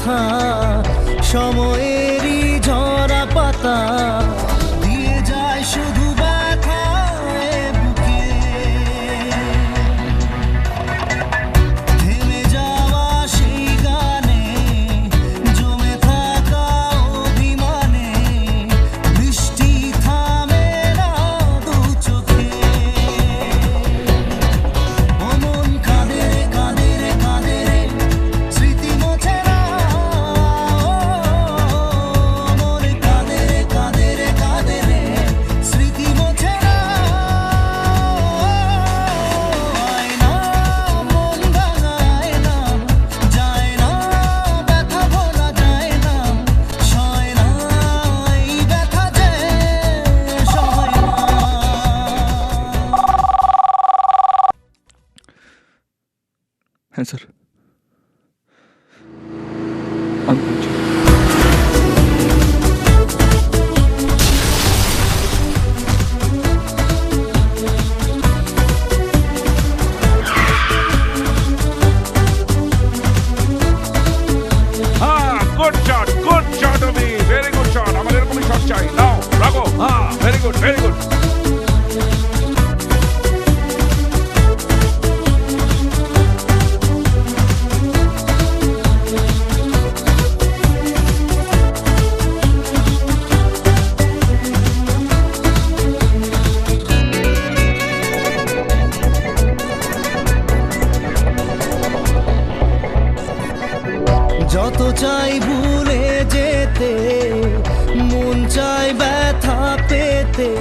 কথা, সময়েরই ঝরা পাতা দিয়ে যায় শুধু ব্যথায় বুকে। থেমে যাওয়া সেই গানে জমে থাকা অভিমানে বৃষ্টি থামে না দু চোখে। অমন কাঁদে রে কাঁদে রে কাঁদে রে স্মৃতি মোছে না। অমন কাঁদে রে কাঁদে রে কাঁদে রে স্মৃতি মোছে না। আয় না মন ভাঙায় না, যায় না ব্যথা ভোলা যায় না, সয় না এই ব্যথা যে সয় না। হ্যাঁ স্যার, আমি বলছি। হ্যাঁ, গুড শট অমি, ভেরি গুড শট। আমার এরকমই শট চাই। নাও রাখো। হ্যাঁ, ভেরি গুড ভেরি গুড। যত চাই ভুলে যেতে, মন চাই ব্যথা পেতে।